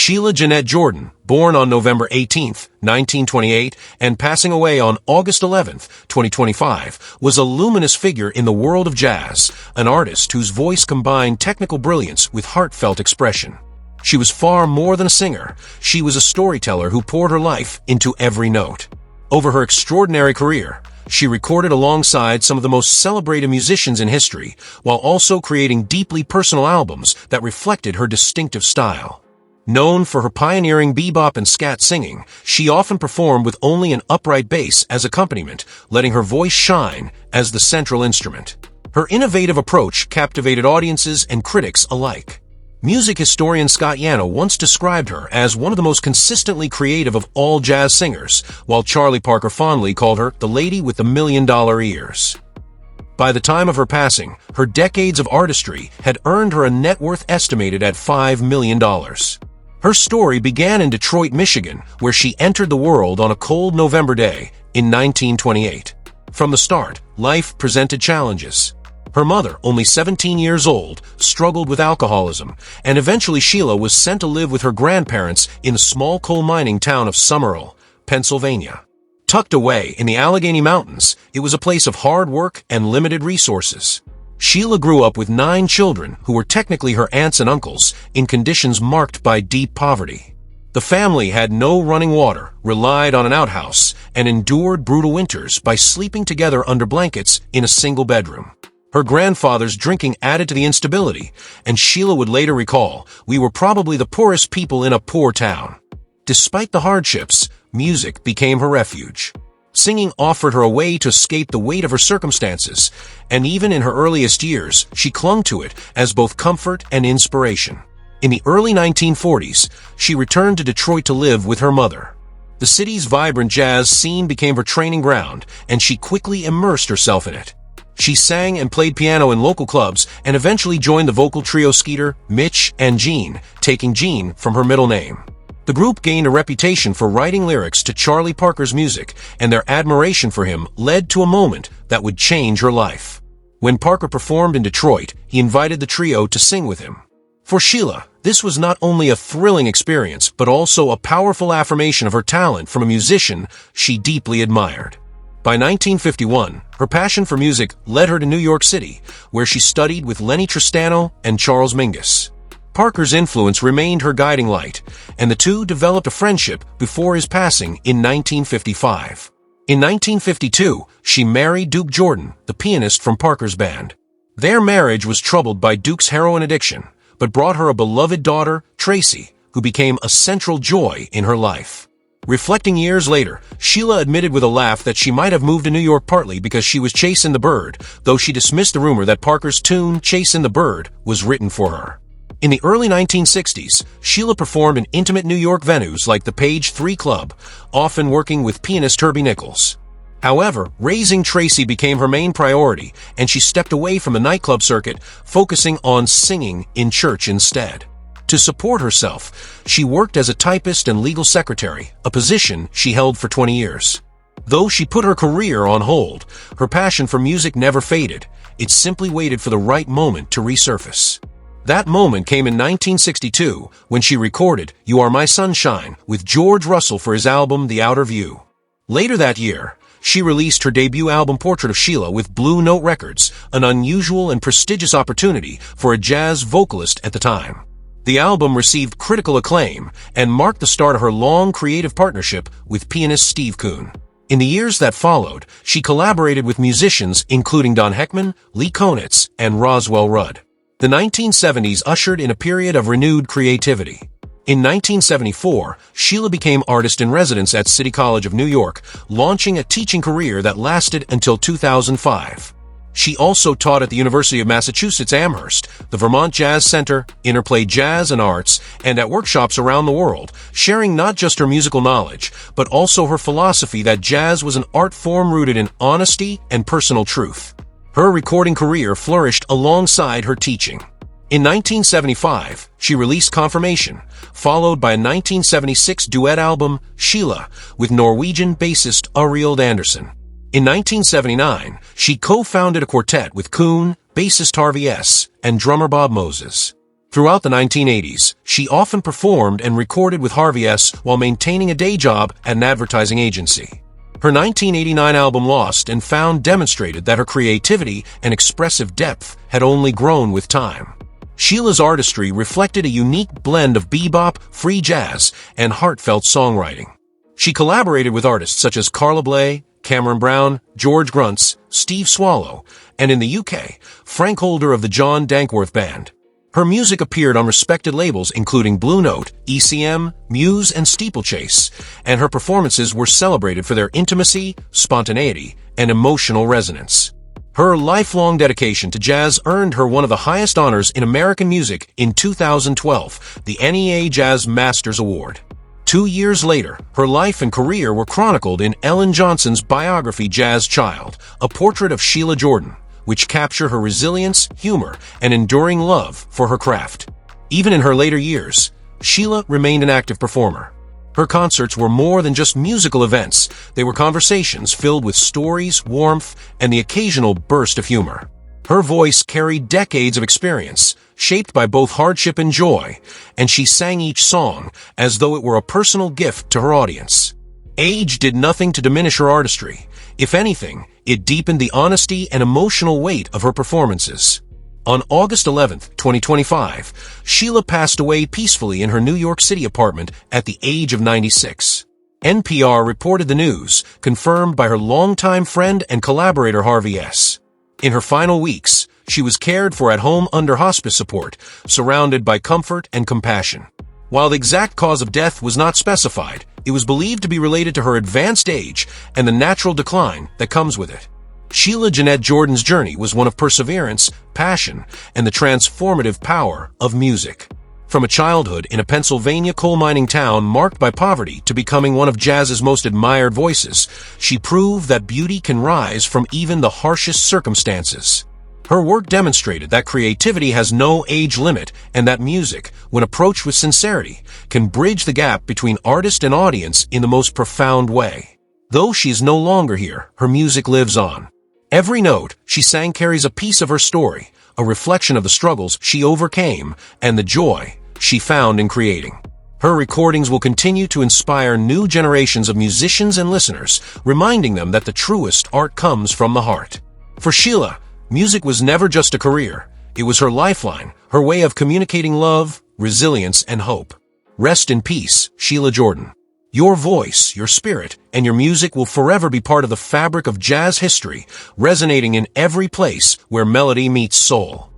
Sheila Jordan, born on November 18, 1928, and passing away on August 11, 2025, was a luminous figure in the world of jazz, an artist whose voice combined technical brilliance with heartfelt expression. She was far more than a singer. She was a storyteller who poured her life into every note. Over her extraordinary career, she recorded alongside some of the most celebrated musicians in history, while also creating deeply personal albums that reflected her distinctive style. Known for her pioneering bebop and scat singing, she often performed with only an upright bass as accompaniment, letting her voice shine as the central instrument. Her innovative approach captivated audiences and critics alike. Music historian Scott Yano once described her as one of the most consistently creative of all jazz singers, while Charlie Parker fondly called her the lady with the $1,000,000 ears. By the time of her passing, her decades of artistry had earned her a net worth estimated at $5 million. Her story began in Detroit, Michigan, where she entered the world on a cold November day in 1928. From the start, life presented challenges. Her mother, only 17 years old, struggled with alcoholism, and eventually Sheila was sent to live with her grandparents in the small coal mining town of Summerall, Pennsylvania. Tucked away in the Allegheny Mountains, it was a place of hard work and limited resources. Sheila grew up with 9 children who were technically her aunts and uncles in conditions marked by deep poverty. The family had no running water, relied on an outhouse, and endured brutal winters by sleeping together under blankets in a single bedroom. Her grandfather's drinking added to the instability, and Sheila would later recall, "We were probably the poorest people in a poor town." Despite the hardships, music became her refuge. Singing offered her a way to escape the weight of her circumstances, and even in her earliest years, she clung to it as both comfort and inspiration. In the early 1940s, she returned to Detroit to live with her mother. The city's vibrant jazz scene became her training ground, and she quickly immersed herself in it. She sang and played piano in local clubs and eventually joined the vocal trio Skeeter, Mitch, and Gene, taking Gene from her middle name. The group gained a reputation for writing lyrics to Charlie Parker's music, and their admiration for him led to a moment that would change her life. When Parker performed in Detroit, he invited the trio to sing with him. For Sheila, this was not only a thrilling experience, but also a powerful affirmation of her talent from a musician she deeply admired. By 1951, her passion for music led her to New York City, where she studied with Lenny Tristano and Charles Mingus. Parker's influence remained her guiding light, and the two developed a friendship before his passing in 1955. In 1952, she married Duke Jordan, the pianist from Parker's band. Their marriage was troubled by Duke's heroin addiction, but brought her a beloved daughter, Tracy, who became a central joy in her life. Reflecting years later, Sheila admitted with a laugh that she might have moved to New York partly because she was chasing the bird, though she dismissed the rumor that Parker's tune, "Chasin' the Bird," was written for her. In the early 1960s, Sheila performed in intimate New York venues like the Page 3 Club, often working with pianist Herbie Nichols. However, raising Tracy became her main priority, and she stepped away from the nightclub circuit, focusing on singing in church instead. To support herself, she worked as a typist and legal secretary, a position she held for 20 years. Though she put her career on hold, her passion for music never faded. It simply waited for the right moment to resurface. That moment came in 1962 when she recorded "You Are My Sunshine" with George Russell for his album The Outer View. Later that year, she released her debut album Portrait of Sheila with Blue Note Records, an unusual and prestigious opportunity for a jazz vocalist at the time. The album received critical acclaim and marked the start of her long creative partnership with pianist Steve Kuhn. In the years that followed, she collaborated with musicians including Don Heckman, Lee Konitz, and Roswell Rudd. The 1970s ushered in a period of renewed creativity. In 1974, Sheila became artist-in-residence at City College of New York, launching a teaching career that lasted until 2005. She also taught at the University of Massachusetts Amherst, the Vermont Jazz Center, Interplay Jazz and Arts, and at workshops around the world, sharing not just her musical knowledge, but also her philosophy that jazz was an art form rooted in honesty and personal truth. Her recording career flourished alongside her teaching. In 1975, she released Confirmation, followed by a 1976 duet album, Sheila, with Norwegian bassist Arild Andersen. In 1979, she co-founded a quartet with Kuhn, bassist Harvey S., and drummer Bob Moses. Throughout the 1980s, she often performed and recorded with Harvey S. while maintaining a day job at an advertising agency. Her 1989 album Lost and Found demonstrated that her creativity and expressive depth had only grown with time. Sheila's artistry reflected a unique blend of bebop, free jazz, and heartfelt songwriting. She collaborated with artists such as Carla Bley, Cameron Brown, George Gruntz, Steve Swallow, and in the UK, Frank Holder of the John Dankworth Band. Her music appeared on respected labels including Blue Note, ECM, Muse, and Steeplechase, and her performances were celebrated for their intimacy, spontaneity, and emotional resonance. Her lifelong dedication to jazz earned her one of the highest honors in American music in 2012, the NEA Jazz Masters Award. 2 years later, her life and career were chronicled in Ellen Johnson's Biography, Jazz Child, a portrait of Sheila Jordan, which capture her resilience, humor, and enduring love for her craft. Even in her later years, Sheila remained an active performer. Her concerts were more than just musical events. They were conversations filled with stories, warmth, and the occasional burst of humor. Her voice carried decades of experience, shaped by both hardship and joy, and she sang each song as though it were a personal gift to her audience. Age did nothing to diminish her artistry. If anything, it deepened the honesty and emotional weight of her performances. On August 11, 2025, Sheila passed away peacefully in her New York City apartment at the age of 96. NPR reported the news, confirmed by her longtime friend and collaborator Harvey S. In her final weeks, she was cared for at home under hospice support, surrounded by comfort and compassion. While the exact cause of death was not specified, it was believed to be related to her advanced age and the natural decline that comes with it. Sheila Jeanette Jordan's journey was one of perseverance, passion, and the transformative power of music. From a childhood in a Pennsylvania coal mining town marked by poverty to becoming one of jazz's most admired voices, she proved that beauty can rise from even the harshest circumstances. Her work demonstrated that creativity has no age limit and that music, when approached with sincerity, can bridge the gap between artist and audience in the most profound way. Though she is no longer here, her music lives on. Every note she sang carries a piece of her story, a reflection of the struggles she overcame and the joy she found in creating. Her recordings will continue to inspire new generations of musicians and listeners, reminding them that the truest art comes from the heart. For Sheila, music was never just a career. It was her lifeline, her way of communicating love, resilience, and hope. Rest in peace, Sheila Jordan. Your voice, your spirit, and your music will forever be part of the fabric of jazz history, resonating in every place where melody meets soul.